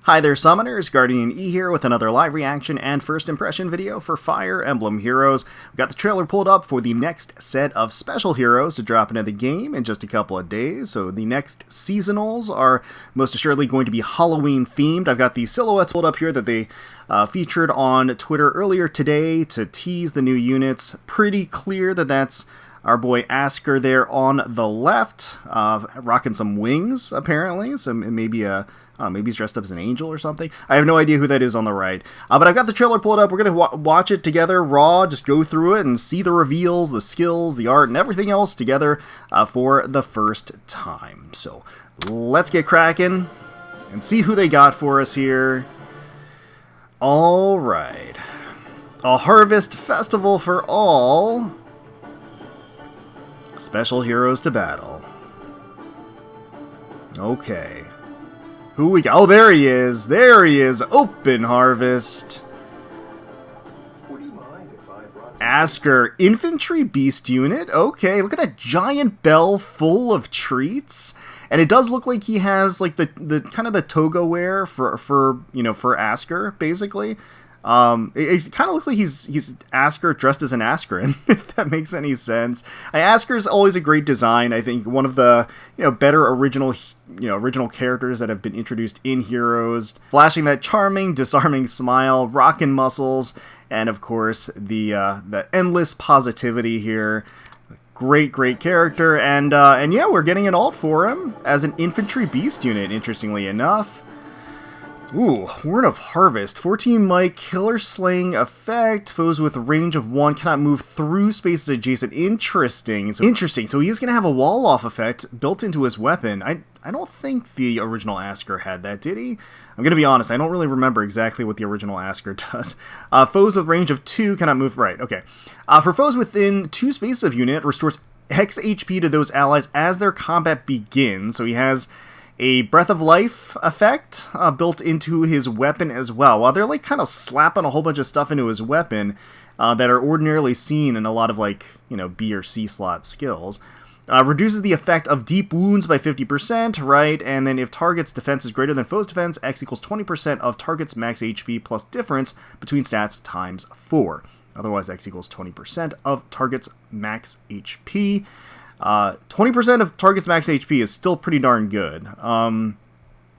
Hi there, Summoners. GuardianE here with another live reaction and first impression video for Fire Emblem Heroes. We've got the trailer pulled up for the next set of special heroes to drop into the game in just a couple of days. So the next seasonals are most assuredly going to be Halloween themed. I've got the silhouettes pulled up here that they featured on Twitter earlier today to tease the new units. Pretty clear that that's our boy Askr there on the left, rocking some wings apparently. So maybe maybe he's dressed up as an angel or something. I have no idea who that is on the right. But I've got the trailer pulled up. We're going to watch it together raw, just go through it and see the reveals, the skills, the art, and everything else together for the first time. So let's get cracking and see who they got for us here. All right. A harvest festival for all. Special heroes to battle. Okay. Who we got? Oh, there he is. There he is. Open harvest. Askr, infantry beast unit. Okay, look at that giant bell full of treats. And it does look like he has like the kind of the toga wear for Askr, basically. It kind of looks like he's Askr dressed as an Askren, if that makes any sense. Askr's always a great design. I think one of the better original characters that have been introduced in Heroes, flashing that charming, disarming smile, rockin' muscles, and of course the endless positivity here. Great character, and yeah, we're getting an alt for him as an infantry beast unit. Interestingly enough. Ooh, Word of Harvest. 14 might, killer slaying effect. Foes with a range of 1 cannot move through spaces adjacent. Interesting. So he is going to have a wall-off effect built into his weapon. I don't think the original Askr had that, did he? I'm going to be honest, I don't really remember exactly what the original Askr does. Foes with range of 2 cannot move right. Okay. For foes within 2 spaces of unit, restores X HP to those allies as their combat begins. So he has a Breath of Life effect built into his weapon as well. While they're like kind of slapping a whole bunch of stuff into his weapon that are ordinarily seen in a lot of B or C slot skills. Reduces the effect of deep wounds by 50%, right? And then if target's defense is greater than foe's defense, X equals 20% of target's max HP plus difference between stats times 4. Otherwise, X equals 20% of target's max HP. 20% of target's max HP is still pretty darn good,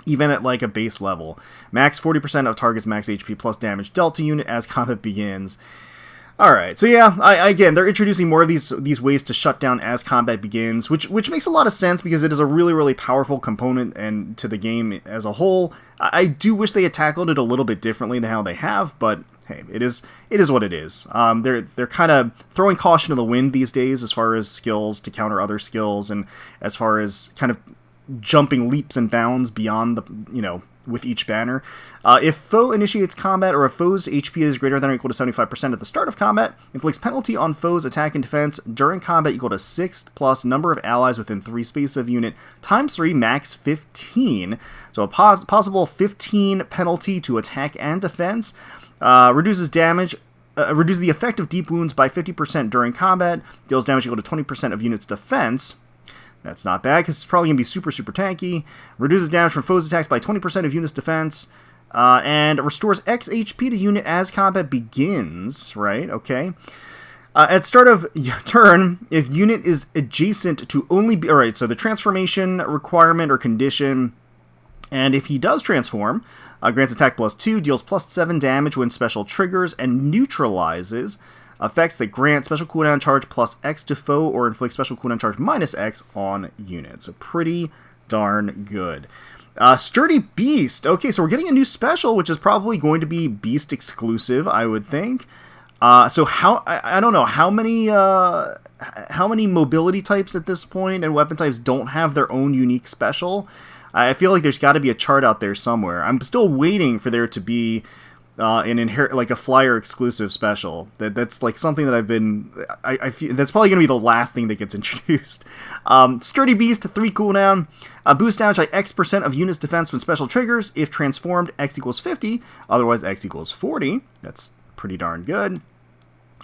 even at like a base level. Max 40% of target's max HP plus damage dealt to unit as combat begins. Alright, so yeah, again, they're introducing more of these ways to shut down as combat begins, which makes a lot of sense because it is a really powerful component and to the game as a whole. I do wish they had tackled it a little bit differently than how they have, but hey, it is what it is. They're kind of throwing caution to the wind these days as far as skills to counter other skills, and as far as kind of jumping leaps and bounds beyond the with each banner. If foe initiates combat or if foe's HP is greater than or equal to 75% at the start of combat, inflicts penalty on foe's attack and defense during combat equal to 6 plus number of allies within 3 spaces of unit times 3, max 15. So a possible 15 penalty to attack and defense. Reduces damage. Reduces the effect of deep wounds by 50% during combat. Deals damage equal to 20% of unit's defense. That's not bad, because it's probably going to be super tanky. Reduces damage from foes' attacks by 20% of unit's defense. And restores X HP to unit as combat begins, right? Okay. At start of turn, if unit is adjacent to only be... Alright, so the transformation requirement or condition, and if he does transform, grants attack plus 2, deals plus 7 damage when special triggers, and neutralizes effects that grant special cooldown charge plus X to foe or inflict special cooldown charge minus X on units. So pretty darn good. Sturdy Beast. Okay, so we're getting a new special, which is probably going to be Beast exclusive, I would think. So I don't know how many mobility types at this point and weapon types don't have their own unique special. I feel like there's got to be a chart out there somewhere. I'm still waiting for there to be like a flyer exclusive special. That's like something that I've been. I feel that's probably gonna be the last thing that gets introduced. Sturdy Beast, 3 cooldown. Boost damage by X% of unit's defense when special triggers. If transformed, X equals 50. Otherwise, X equals 40. That's pretty darn good.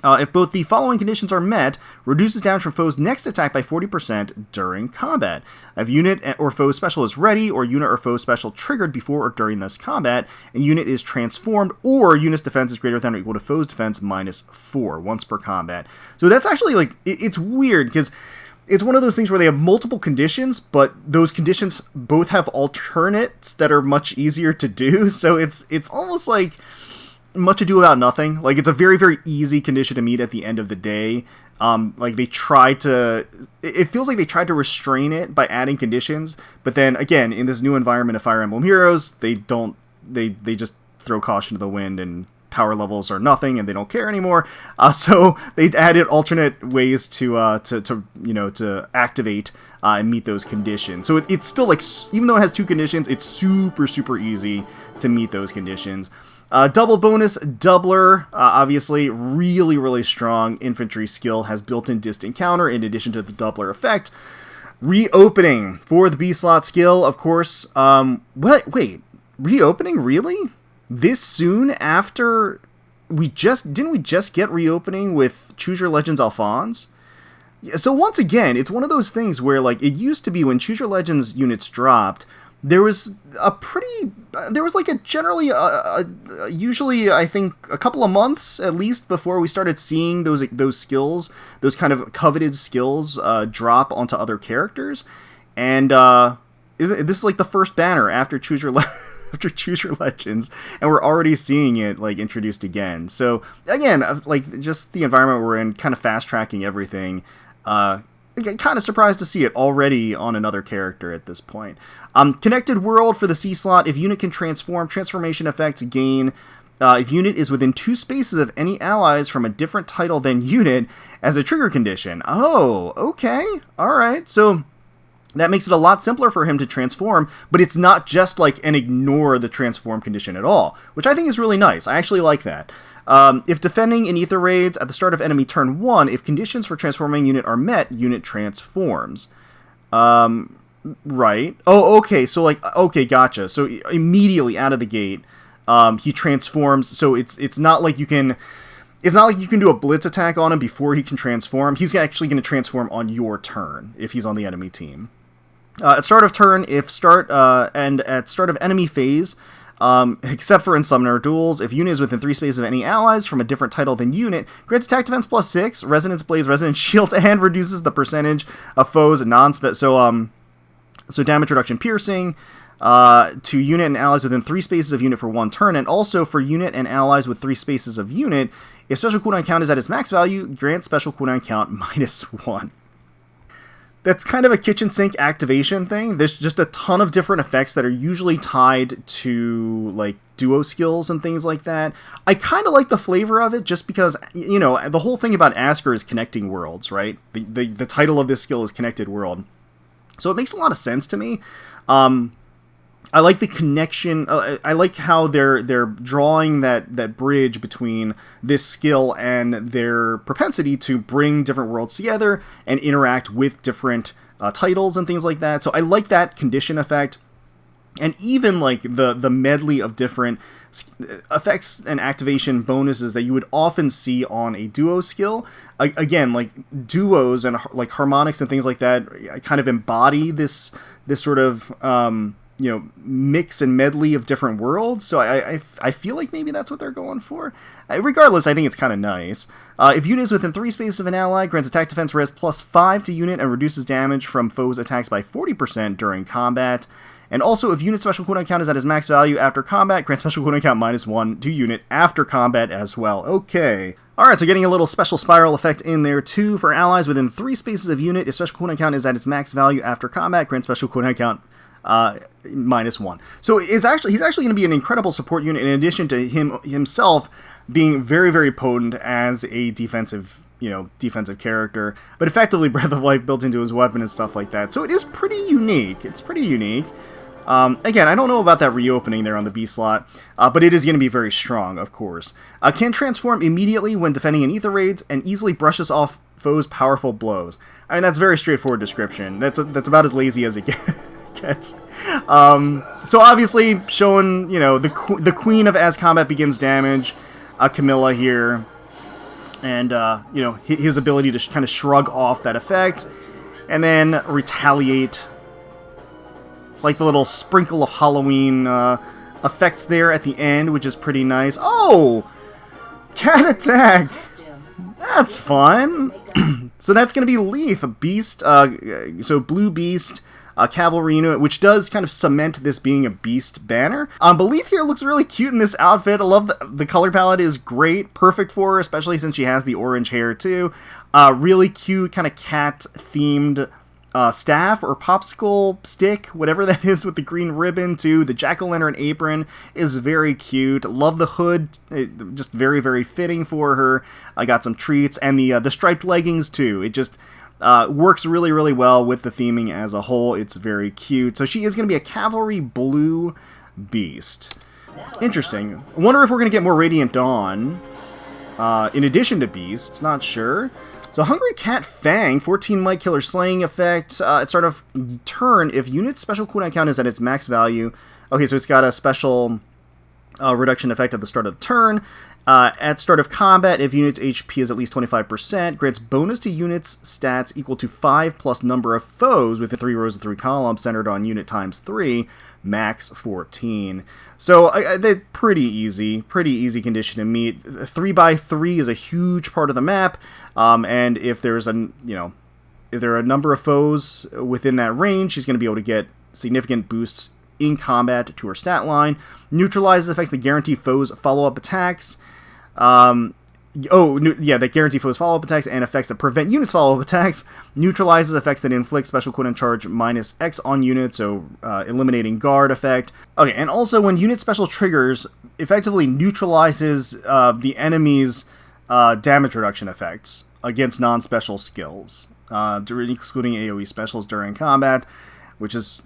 If both the following conditions are met, reduces damage from foe's next attack by 40% during combat. If unit or foe special is ready, or unit or foe special triggered before or during this combat, a unit is transformed, or unit's defense is greater than or equal to foe's defense -4 once per combat. So that's actually, like, it's weird, because it's one of those things where they have multiple conditions, but those conditions both have alternates that are much easier to do, so it's almost like much ado about nothing. Like, it's a very, very easy condition to meet at the end of the day. Like, they tried to... It feels like they tried to restrain it by adding conditions, but then, again, in this new environment of Fire Emblem Heroes, they don't... They just throw caution to the wind, and power levels are nothing, and they don't care anymore. So they added alternate ways to activate and meet those conditions. So it's still, like, even though it has 2 conditions, it's super, super easy to meet those conditions. Double bonus, Doubler, obviously really, really strong infantry skill, has built-in distant counter in addition to the Doubler effect. Reopening for the B-slot skill, of course. Wait, reopening, really? This soon after didn't we just get reopening with Choose Your Legends Alphonse? Yeah, so once again, it's one of those things where, like, it used to be when Choose Your Legends units dropped, there was usually, I think, a couple of months at least before we started seeing those skills, those kind of coveted skills, drop onto other characters. And this is like the first banner after Choose Your Legends, and we're already seeing it, like, introduced again. So again, like, just the environment we're in, kind of fast tracking everything. Kind of surprised to see it already on another character at this point. Connected World for the C slot. If unit can transform, transformation effects gain. If unit is within 2 spaces of any allies from a different title than unit as a trigger condition. Oh, okay. Alright. So that makes it a lot simpler for him to transform, but it's not just like an ignore the transform condition at all, which I think is really nice. I actually like that. If defending in Ether Raids at the start of enemy turn 1, if conditions for transforming unit are met, unit transforms. Right. Oh, okay, so, like, okay, gotcha. So immediately out of the gate, he transforms, so it's not like you can... It's not like you can do a blitz attack on him before he can transform. He's actually going to transform on your turn if he's on the enemy team. At start of turn, and at start of enemy phase, except for in summoner duels, if unit is within 3 spaces of any allies from a different title than unit, grants attack defense +6, resonance blaze, resonance shield, and reduces the percentage of foes so damage reduction piercing to unit and allies within 3 spaces of unit for 1 turn, and also for unit and allies with 3 spaces of unit, if special cooldown count is at its max value, grant special cooldown count -1. That's kind of a kitchen sink activation thing. There's just a ton of different effects that are usually tied to, like, duo skills and things like that. I kind of like the flavor of it just because, you know, the whole thing about Askr is connecting worlds, right? The title of this skill is Connected World. So it makes a lot of sense to me. I like the connection. I like how they're drawing that bridge between this skill and their propensity to bring different worlds together and interact with different titles and things like that. So I like that condition effect, and even like the medley of different effects and activation bonuses that you would often see on a duo skill. Again, like duos and like harmonics and things like that kind of embody this sort of mix and medley of different worlds, so I feel like maybe that's what they're going for. Regardless, I think it's kind of nice. If unit is within 3 spaces of an ally, grants attack defense res +5 to unit and reduces damage from foes' attacks by 40% during combat. And also, if unit special cooldown count is at its max value after combat, grants special cooldown count -1 to unit after combat as well. Okay. Alright, so getting a little special spiral effect in there too. For allies within 3 spaces of unit, if special cooldown count is at its max value after combat, grants special cooldown count -1. So he's actually going to be an incredible support unit in addition to himself being very, very potent as a defensive character, but effectively Breath of Life built into his weapon and stuff like that. So it is pretty unique. It's pretty unique. Again, I don't know about that reopening there on the B slot, but it is going to be very strong, of course. Can transform immediately when defending in Ether Raids and easily brushes off foes' powerful blows. I mean, that's a very straightforward description. That's about as lazy as it gets. So obviously showing, the Queen of As Combat Begins damage, Camilla here. And, you know, his ability to kind of shrug off that effect. And then retaliate. Like the little sprinkle of Halloween effects there at the end, which is pretty nice. Oh! Cat attack! That's fun! So that's going to be Lethe, a beast, so blue beast, cavalry unit, which does kind of cement this being a beast banner. But Lethe here looks really cute in this outfit. I love the color palette is great, perfect for her, especially since she has the orange hair too. Really cute, kind of cat-themed staff or popsicle stick, whatever that is, with the green ribbon too. The jack-o'-lantern apron is very cute. Love the hood, just very, very fitting for her. I got some treats, and the striped leggings too. It just works really, really well with the theming as a whole. It's very cute. So she is going to be a cavalry blue beast. Interesting. I wonder if we're going to get more Radiant Dawn in addition to beasts. Not sure. So Hungry Cat Fang, 14 Might Killer Slaying effect. At start of turn, if unit's special cooldown count is at its max value. Okay, so it's got a special reduction effect at the start of the turn. At start of combat, if unit's HP is at least 25%, grants bonus to unit's stats equal to 5 plus number of foes with the 3 rows of 3 columns centered on unit times 3, max 14. So they're pretty easy condition to meet. 3x3 is a huge part of the map, and if there's if there are a number of foes within that range, she's going to be able to get significant boosts in combat to her stat line. Neutralizes effects that guarantee foes follow-up attacks. That guarantee foes follow-up attacks and effects that prevent units follow-up attacks. Neutralizes effects that inflict special cooldown charge minus X on units, so eliminating guard effect. Okay, and also when unit special triggers, effectively neutralizes the enemy's damage reduction effects against non-special skills, excluding AoE specials during combat, which is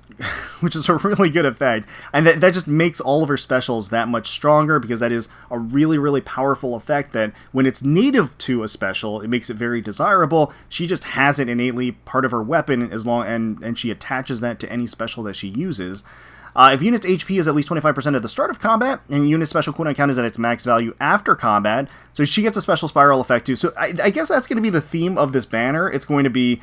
a really good effect. And that just makes all of her specials that much stronger, because that is a really, really powerful effect that when it's native to a special, it makes it very desirable. She just has it innately part of her weapon and she attaches that to any special that she uses. If unit's HP is at least 25% at the start of combat, and unit's special cooldown count is at its max value after combat, so she gets a special spiral effect too. So I guess that's going to be the theme of this banner. It's going to be,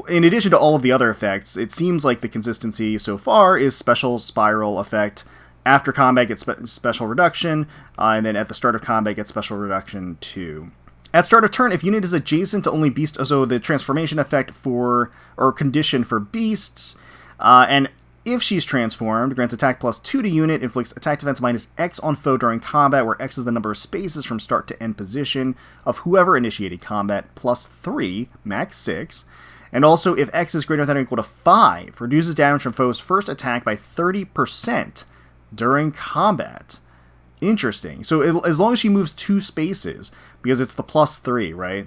in addition to all of the other effects, it seems like the consistency so far is special spiral effect. After combat gets special reduction, and then at the start of combat gets special reduction too. At start of turn, if unit is adjacent to only beast, so the transformation effect or condition for beasts, and if she's transformed, grants attack plus 2 to unit, inflicts attack defense minus X on foe during combat, where X is the number of spaces from start to end position of whoever initiated combat, plus 3, max 6. And also, if X is greater than or equal to 5, reduces damage from foe's first attack by 30% during combat. Interesting. So as long as she moves 2 spaces, because it's the plus 3, right?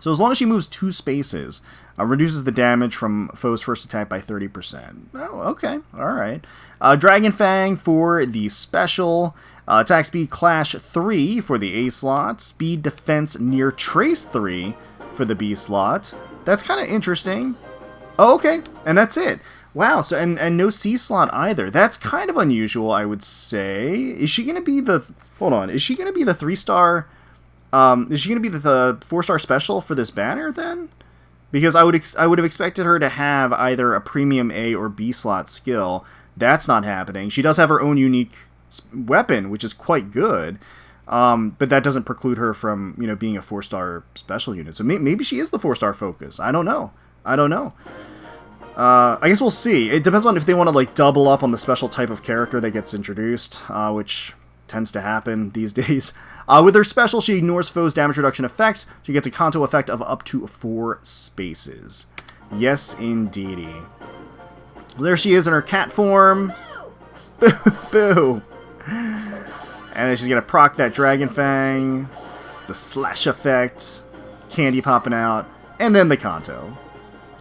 So as long as she moves 2 spaces, reduces the damage from foe's first attack by 30%. Oh, okay. Alright. Dragon Fang for the special. Attack speed clash 3 for the A slot. Speed defense near trace 3 for the B slot. That's kind of interesting. Oh, okay. And that's it. Wow. So and no C slot either. That's kind of unusual, I would say. Is she going to be the... Hold on. Is she going to be the 3-star... is she going to be the 4-star special for this banner then? Because I would have expected her to have either a premium A or B slot skill. That's not happening. She does have her own unique weapon, which is quite good. But that doesn't preclude her from, being a 4-star special unit. So maybe she is the 4-star focus. I don't know. I guess we'll see. It depends on if they want to double up on the special type of character that gets introduced, which tends to happen these days. With her special, she ignores foes' damage reduction effects. She gets a Kanto effect of up to 4 spaces. Yes, indeedy. Well, there she is in her cat form. Boo! Boo! And then she's going to proc that Dragon Fang. The slash effect. Candy popping out. And then the Kanto.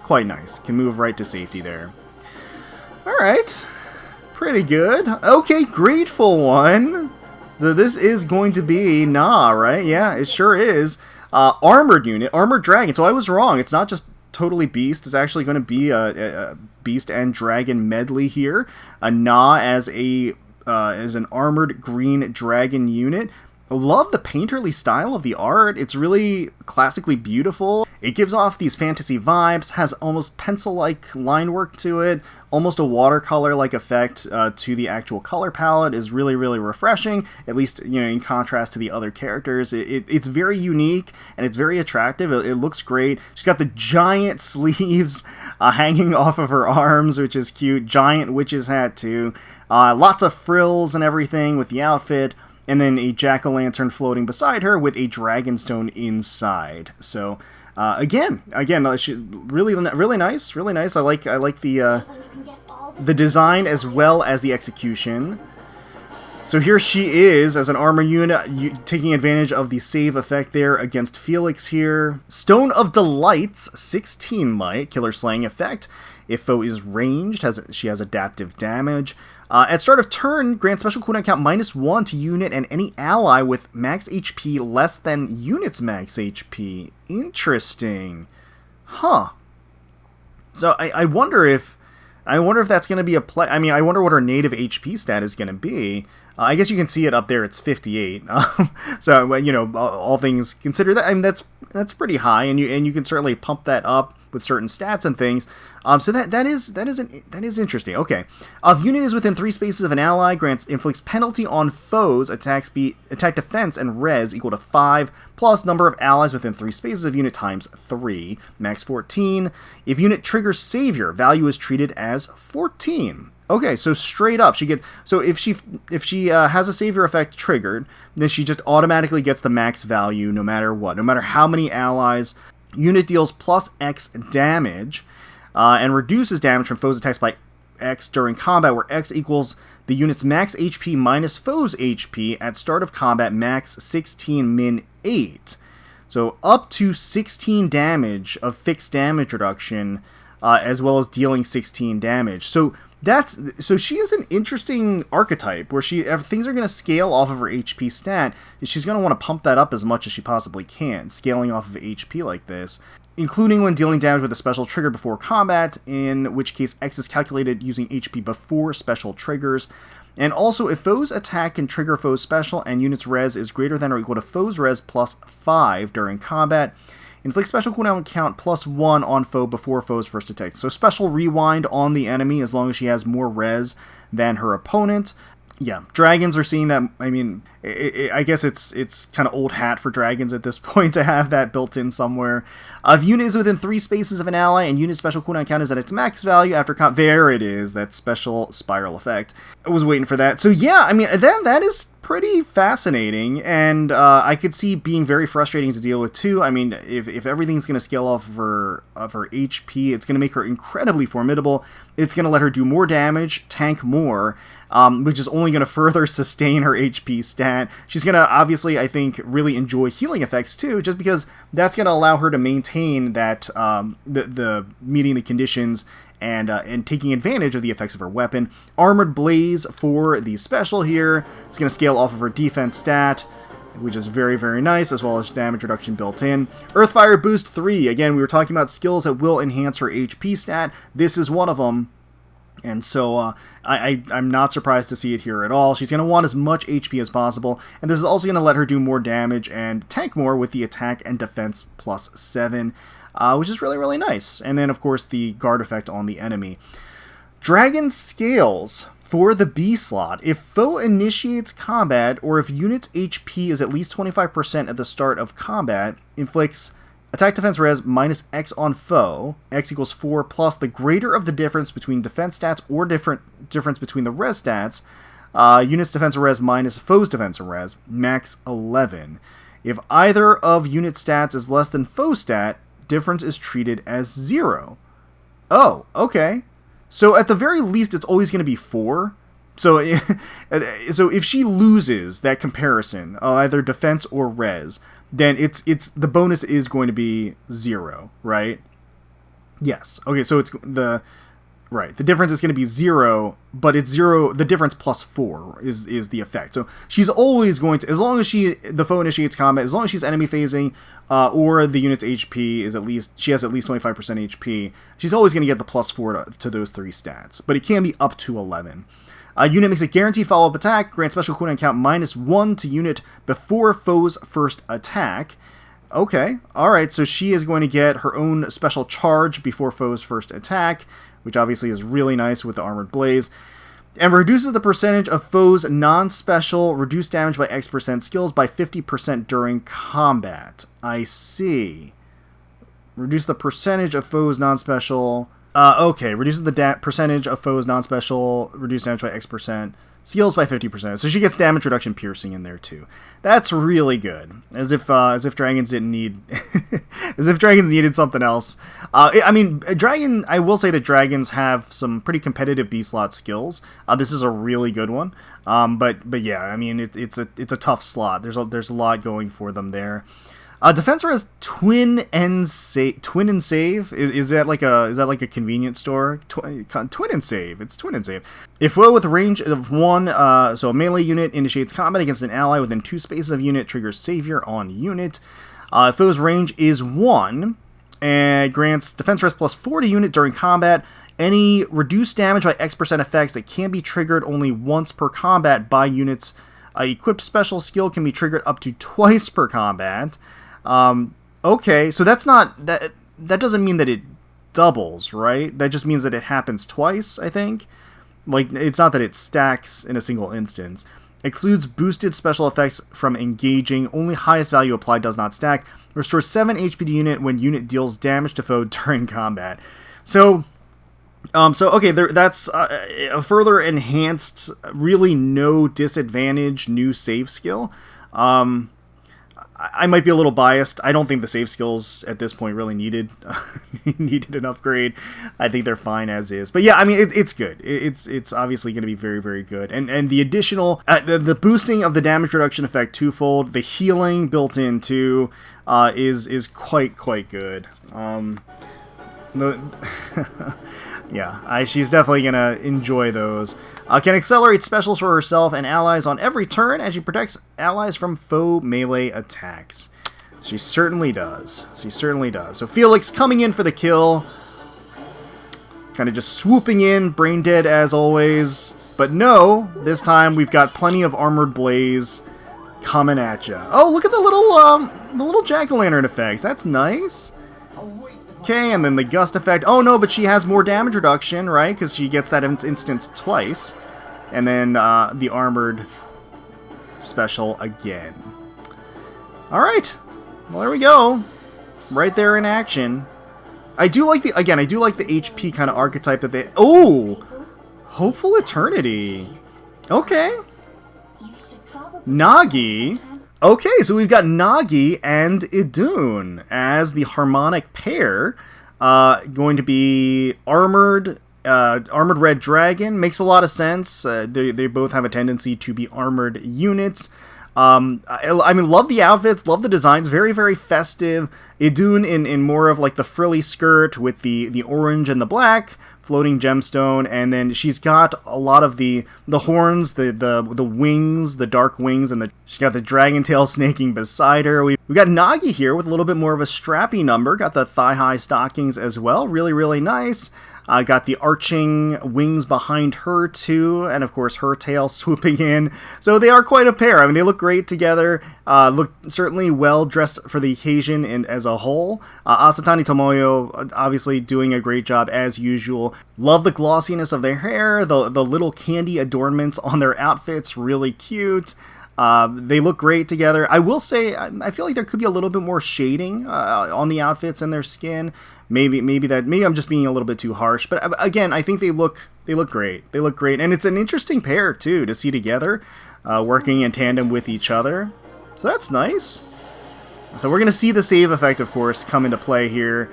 Quite nice. Can move right to safety there. Alright. Pretty good. Okay, grateful one. So this is going to be right? Yeah, it sure is. Armored unit, armored dragon. So I was wrong. It's not just totally beast. It's actually going to be a beast and dragon medley here. As an armored green dragon unit. love the painterly style of the art. It's really classically beautiful. It gives off these fantasy vibes, has almost pencil-like line work to it, almost a watercolor-like effect to the actual color palette is really, really refreshing, at least, you know, in contrast to the other characters. It's very unique, and it's very attractive. It looks great. She's got the giant sleeves hanging off of her arms, which is cute. Giant witch's hat, too. Lots of frills and everything with the outfit. And then a jack-o'-lantern floating beside her with a dragonstone inside. So, again, really, really nice, really nice. I like the design as well as the execution. So here she is as an armor unit, taking advantage of the save effect there against Felix here. Stone of Delights, 16 might, killer slaying effect. If foe is ranged, she has adaptive damage. At start of turn, grant special cooldown count -1 to unit and any ally with max HP less than unit's max HP. Interesting. Huh. So I wonder if that's going to be a play. I mean, I wonder what her native HP stat is going to be. I guess you can see it up there. It's 58. So, you know, all things considered, I mean, that's pretty high, and you can certainly pump that up with certain stats and things. So that is interesting. Okay. If unit is within 3 spaces of an ally, inflicts penalty on foes, attack defense, and res equal to 5, plus number of allies within 3 spaces of unit times 3, max 14. If unit triggers savior, value is treated as 14. Okay, so straight up, if she has a savior effect triggered, then she just automatically gets the max value no matter what, no matter how many allies. Unit deals plus X damage, and reduces damage from foes' attacks by X during combat, where X equals the unit's max HP minus foes' HP at start of combat, max 16, min 8. So up to 16 damage of fixed damage reduction, as well as dealing 16 damage. So she is an interesting archetype where if things are going to scale off of her HP stat, she's going to want to pump that up as much as she possibly can, scaling off of HP like this, including when dealing damage with a special trigger before combat, in which case X is calculated using HP before special triggers. And also, if foes attack can trigger foes special and unit's res is greater than or equal to foes res plus 5 during combat, inflict special cooldown count +1 on foe before foe's first attack. So special rewind on the enemy as long as she has more res than her opponent. Yeah, dragons are seeing that. I mean, I guess it's kind of old hat for dragons at this point to have that built in somewhere. If unit is within 3 spaces of an ally and unit special cooldown count is at its max value after there it is, that special spiral effect. I was waiting for that. So yeah, I mean, that is pretty fascinating, and I could see being very frustrating to deal with too. I mean, if everything's going to scale off of her HP, it's going to make her incredibly formidable. It's going to let her do more damage, tank more, which is only going to further sustain her HP stat. She's going to, obviously, I think, really enjoy healing effects too, just because that's going to allow her to maintain that, the meeting the conditions and taking advantage of the effects of her weapon. Armored Blaze for the special here. It's going to scale off of her defense stat, which is very, very nice, as well as damage reduction built in. Earthfire Boost 3. Again, we were talking about skills that will enhance her HP stat. This is one of them. And so I'm not surprised to see it here at all. She's going to want as much HP as possible, and this is also going to let her do more damage and tank more with the attack and defense +7, which is really, really nice. And then, of course, the guard effect on the enemy. Dragon Scales for the B slot. If foe initiates combat, or if unit's HP is at least 25% at the start of combat, inflicts attack defense res minus X on foe, X equals 4, plus the greater of the difference between defense stats or difference between the res stats, unit's defense res minus foe's defense res, max 11. If either of unit stats is less than foe stat, difference is treated as 0. Oh, okay. So at the very least, it's always going to be 4. So if she loses that comparison, either defense or res, then it's the bonus is going to be 0, right? Yes. Okay, so it's the difference is going to be 0, but it's 0. The difference plus 4 is the effect. So she's always going to, as long as the foe initiates combat, as long as she's enemy phasing, or the unit's HP is she has at least 25% HP, she's always going to get the +4 to those 3 stats. But it can be up to 11. Unit makes a guaranteed follow-up attack, grants special cooldown count -1 to unit before foe's first attack. Okay, alright, so she is going to get her own special charge before foe's first attack, which obviously is really nice with the Armored Blaze. And reduces the percentage of foes' non-special reduced damage by X% skills by 50% during combat. I see. Reduce the percentage of foes' non-special... okay, reduces the percentage of foes' non-special reduced damage by X% skills by 50%. So she gets damage reduction piercing in there too. That's really good. As if dragons didn't need, as if dragons needed something else. I mean, I will say that dragons have some pretty competitive B slot skills. This is a really good one. But yeah, I mean, it's a tough slot. There's a lot going for them there. Defensor has twin and save. Is that like a convenience store? Twin and save. It's twin and save. If foe with a range of 1, so a melee unit initiates combat against an ally within 2 spaces of unit, triggers savior on unit. If foe's range is 1, and grants defense rest +4 to unit during combat. Any reduced damage by X% effects that can be triggered only once per combat by units. Equipped special skill can be triggered up to twice per combat. Okay, so that's not, that doesn't mean that it doubles, right? That just means that it happens twice, I think. Like, it's not that it stacks in a single instance. Excludes boosted special effects from engaging. Only highest value applied does not stack. Restores 7 HP to unit when unit deals damage to foe during combat. So okay, that's a further enhanced, really no disadvantage new save skill. I might be a little biased. I don't think the save skills at this point really needed an upgrade. I think they're fine as is. But yeah, I mean, it's good. It's obviously going to be very, very good. And the additional, the boosting of the damage reduction effect twofold, the healing built in too, is quite good. Yeah, she's definitely going to enjoy those. Can accelerate specials for herself and allies on every turn as she protects allies from foe melee attacks. She certainly does. So Felix coming in for the kill. Kind of just swooping in, brain dead as always. But no, this time we've got plenty of Armored Blaze coming at ya. Oh, look at the little jack-o'-lantern effects. That's nice. Okay, and then the gust effect. Oh no, but she has more damage reduction, right? Because she gets that instance twice. And then the armored special again. Alright. Well, there we go. Right there in action. I do like the HP kind of archetype that they... Oh! Hopeful Eternity. Okay. Nagi. Okay, so we've got Nagi and Idunn as the harmonic pair. Going to be armored red dragon. Makes a lot of sense. They both have a tendency to be armored units. I mean, love the outfits, love the designs. Very, very festive. Idunn in more of like the frilly skirt with the orange and the black. Floating gemstone, and then she's got a lot of the horns, the wings, the dark wings, and she's got the dragon tail snaking beside her. We got Nagi here with a little bit more of a strappy number. Got the thigh-high stockings as well. Really, really nice. Got the arching wings behind her too, and of course her tail swooping in. So they are quite a pair. I mean, they look great together. Look certainly well dressed for the occasion and as a whole. Asatani Tomoyo obviously doing a great job as usual. Love the glossiness of their hair, the little candy adornments on their outfits, really cute. They look great together. I will say, I feel like there could be a little bit more shading on the outfits and their skin. Maybe I'm just being a little bit too harsh. But again, I think they look great. They look great, and it's an interesting pair too to see together, working in tandem with each other. So that's nice. So we're gonna see the save effect, of course, come into play here.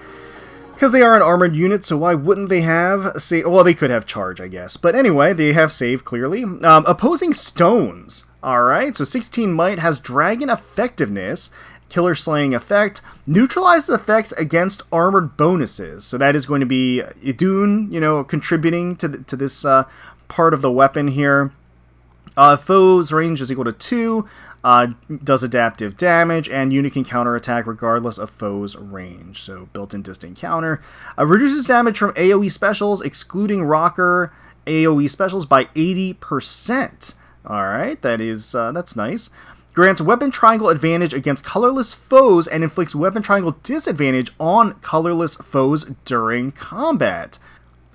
Because they are an armored unit, so why wouldn't they have save? Well, they could have charge, I guess. But anyway, they have save, clearly. Opposing stones. Alright, so 16 might, has dragon effectiveness, killer slaying effect, neutralizes effects against armored bonuses. So that is going to be Idunn, contributing to this part of the weapon here. Foe's range is equal to 2. Does adaptive damage, and unit can counterattack regardless of foe's range. So built-in distant counter. Reduces damage from AoE specials, excluding Rocker AoE specials by 80%. Alright, that's nice. Grants weapon triangle advantage against colorless foes and inflicts weapon triangle disadvantage on colorless foes during combat.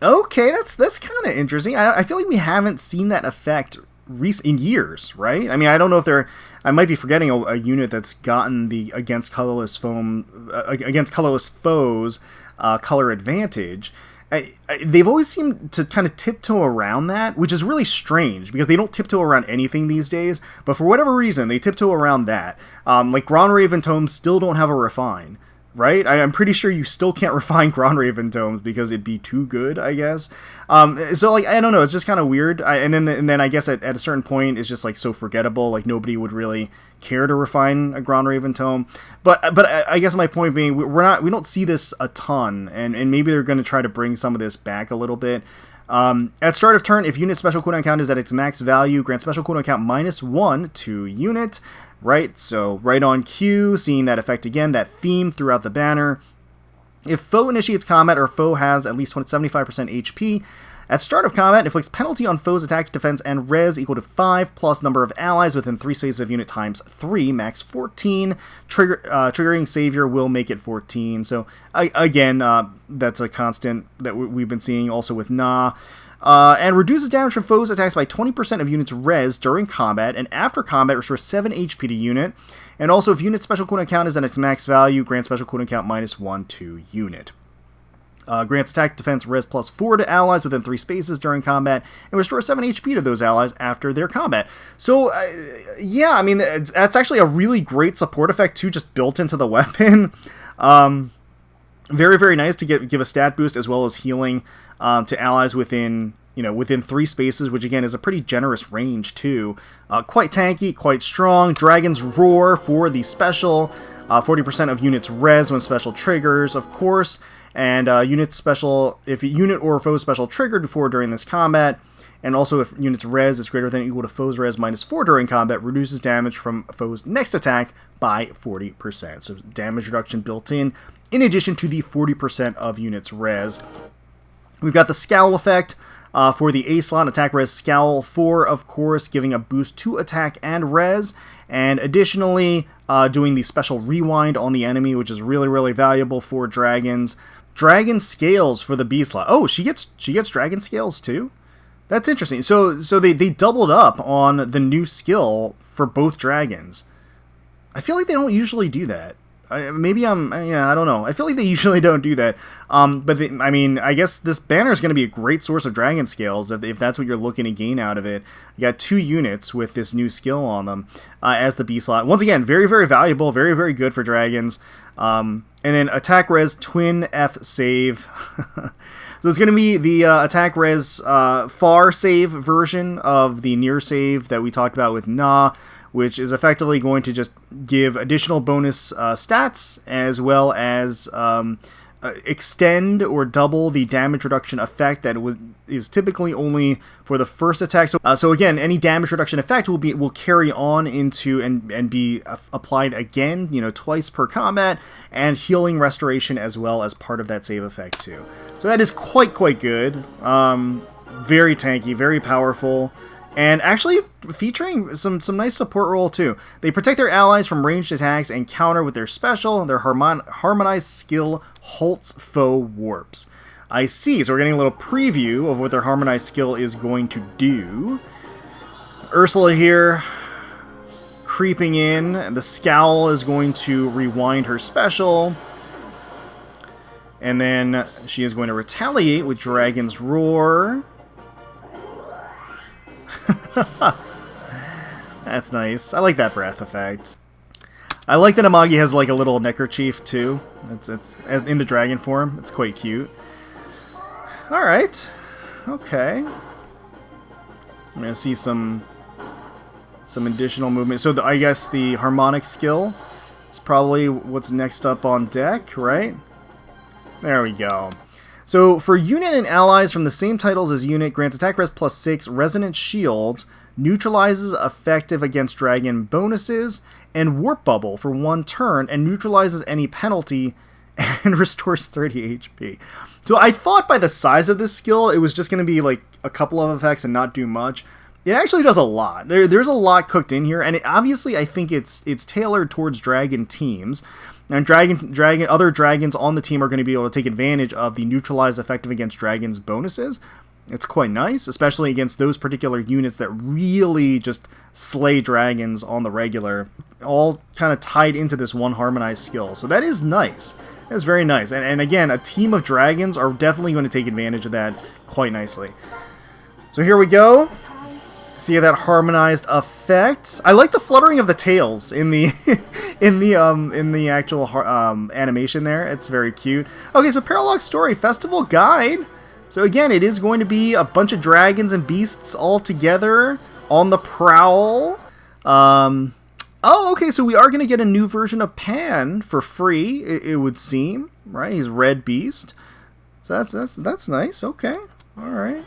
Okay, that's kind of interesting. I feel like we haven't seen that effect in years, right? I mean, I don't know if I might be forgetting a unit that's gotten the against colorless foes color advantage. They've always seemed to kind of tiptoe around that, which is really strange because they don't tiptoe around anything these days. But for whatever reason, they tiptoe around that. Like Grandhaven Tomes still don't have a refine, right? I'm pretty sure you still can't refine Grandhaven Tomes because it'd be too good, I guess. So like I don't know, it's just kind of weird. And then I guess at a certain point it's just like so forgettable. Like nobody would really care to refine a Grandhaven Tome. But I guess my point being we don't see this a ton, and maybe they're going to try to bring some of this back a little bit. At start of turn, if unit special cooldown count is at its max value, grant special cooldown count -1 to unit. Right, so right on cue, seeing that effect again, that theme throughout the banner. If foe initiates combat or foe has at least 75% HP, at start of combat, inflicts penalty on foe's attack, defense, and res equal to 5 plus number of allies within 3 spaces of unit times 3, max 14. Triggering Savior will make it 14. So again, that's a constant that we've been seeing also with Na. And reduces damage from foes' attacks by 20% of units' res during combat, and after combat restores 7 HP to unit. And also, if unit special cooldown count is at its max value, grant special cooldown count -1 to unit. Grants attack, defense, res +4 to allies within 3 spaces during combat, and restores 7 HP to those allies after their combat. So, yeah, I mean, that's actually a really great support effect, too, just built into the weapon. Very, very nice to give a stat boost as well as healing to allies within 3 spaces, which again is a pretty generous range too. Quite tanky, quite strong. Dragon's Roar for the special, 40% of units res when special triggers, of course, and unit special if a unit or foe special triggered before or during this combat, and also if unit's res is greater than or equal to foe's res -4 during combat, reduces damage from foe's next attack by 40%. So damage reduction built in addition to the 40% of units res. We've got the Scowl effect for the A slot, attack res Scowl 4, of course, giving a boost to attack and res, and additionally doing the special rewind on the enemy, which is really, really valuable for dragons. Dragon Scales for the B slot. Oh, she gets Dragon Scales too? That's interesting. So they doubled up on the new skill for both dragons. I feel like they don't usually do that. I don't know. I feel like they usually don't do that. I guess this banner is going to be a great source of Dragon Scales if that's what you're looking to gain out of it. You got 2 units with this new skill on them as the B slot. Once again, very, very valuable, very, very good for dragons. And then attack res twin F save. So it's going to be the attack res far save version of the near save that we talked about with Na, which is effectively going to just give additional bonus stats as well as extend or double the damage reduction effect that is typically only for the first attack. So again, any damage reduction effect will carry on into and be applied again, twice per combat, and healing restoration as well as part of that save effect too. So that is quite good. Very tanky, very powerful. And actually featuring some nice support role too. They protect their allies from ranged attacks and counter with their special. Their harmonized skill halts foe warps. I see. So we're getting a little preview of what their harmonized skill is going to do. Ursula here creeping in. The Scowl is going to rewind her special. And then she is going to retaliate with Dragon's Roar. That's nice. I like that breath effect. I like that Amagi has like a little neckerchief too. It's as in the dragon form. It's quite cute. All right. Okay. I'm gonna see some additional movement. So I guess the harmonic skill is probably what's next up on deck, right? There we go. So, for unit and allies from the same titles as unit, grants attack res +6, resonant shields, neutralizes effective against dragon bonuses, and warp bubble for 1 turn, and neutralizes any penalty, and restores 30 HP. So I thought by the size of this skill, it was just going to be like a couple of effects and not do much, it actually does a lot. There's a lot cooked in here, and obviously I think it's tailored towards dragon teams. And other dragons on the team are going to be able to take advantage of the neutralize effective against dragons bonuses. It's quite nice, especially against those particular units that really just slay dragons on the regular, all kind of tied into this one harmonized skill. So that is nice. That's very nice. And again, a team of dragons are definitely going to take advantage of that quite nicely. So here we go. See that harmonized effect. I like the fluttering of the tails in the in the actual animation there. It's very cute. Okay, so Parallax Story Festival Guide. So again, it is going to be a bunch of dragons and beasts all together on the prowl. Oh, okay, so we are going to get a new version of Pan for free, it would seem, right? He's Red Beast. So that's nice. Okay. All right.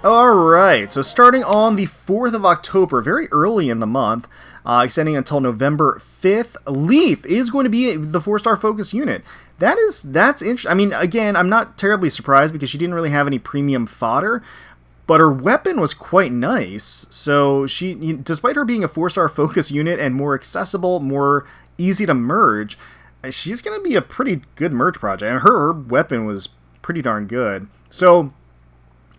Alright, so starting on the 4th of October, very early in the month, extending until November 5th, Lethe is going to be the 4-star focus unit. That's interesting. I mean, again, I'm not terribly surprised because she didn't really have any premium fodder, but her weapon was quite nice. So she, despite her being a 4-star focus unit and more accessible, more easy to merge, she's going to be a pretty good merge project. And her weapon was pretty darn good. So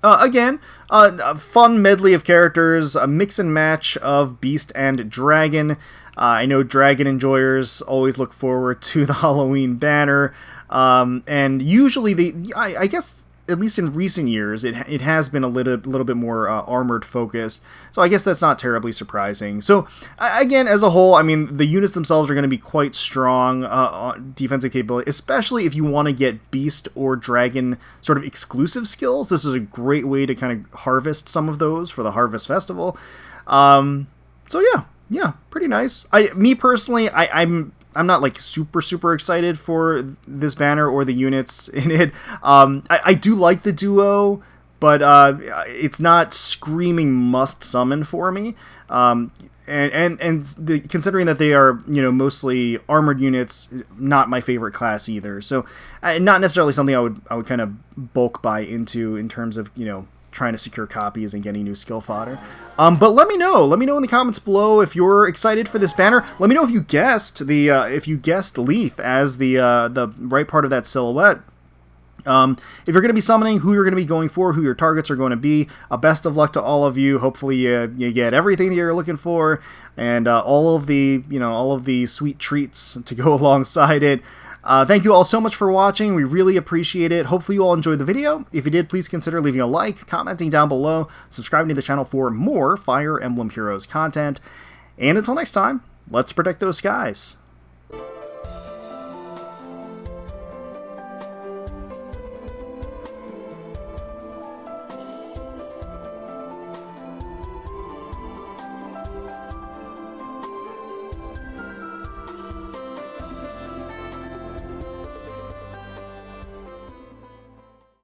again, a fun medley of characters, a mix and match of Beast and Dragon. I know Dragon enjoyers always look forward to the Halloween banner, and usually I guess at least in recent years, it has been a little bit more armored focused. So I guess that's not terribly surprising. So again, as a whole, I mean, the units themselves are going to be quite strong defensive capability, especially if you want to get Beast or Dragon sort of exclusive skills. This is a great way to kind of harvest some of those for the Harvest Festival. So yeah, pretty nice. Me personally, I'm not like super excited for this banner or the units in it. I do like the duo, but it's not screaming must summon for me. Considering that they are, mostly armored units, not my favorite class either. So not necessarily something I would kind of bulk buy into in terms of, trying to secure copies and getting new skill fodder. But let me know in the comments below if you're excited for this banner. Let me know if you guessed Lethe as the right part of that silhouette. If you're going to be summoning, who you're going to be going for, who your targets are going to be. Best of luck to all of you. Hopefully you get everything that you're looking for, and all of the sweet treats to go alongside it. Thank you all so much for watching. We really appreciate it. Hopefully you all enjoyed the video. If you did, please consider leaving a like, commenting down below, subscribing to the channel for more Fire Emblem Heroes content. And until next time, let's protect those skies.